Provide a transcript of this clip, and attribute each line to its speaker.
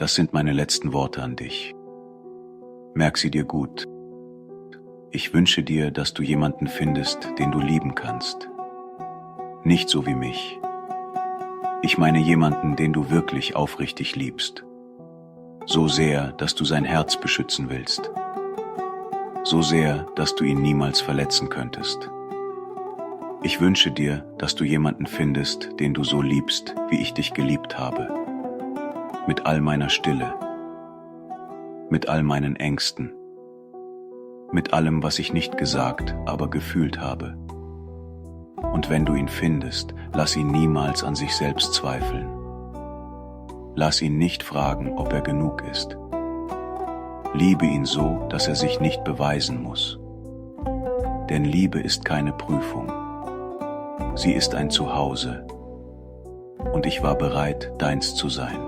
Speaker 1: Das sind meine letzten Worte an dich. Merk sie dir gut. Ich wünsche dir, dass du jemanden findest, den du lieben kannst. Nicht so wie mich. Ich meine jemanden, den du wirklich aufrichtig liebst. So sehr, dass du sein Herz beschützen willst. So sehr, dass du ihn niemals verletzen könntest. Ich wünsche dir, dass du jemanden findest, den du so liebst, wie ich dich geliebt habe. Mit all meiner Stille. Mit all meinen Ängsten. Mit allem, was ich nicht gesagt, aber gefühlt habe. Und wenn du ihn findest, lass ihn niemals an sich selbst zweifeln. Lass ihn nicht fragen, ob er genug ist. Liebe ihn so, dass er sich nicht beweisen muss. Denn Liebe ist keine Prüfung. Sie ist ein Zuhause. Und ich war bereit, deins zu sein.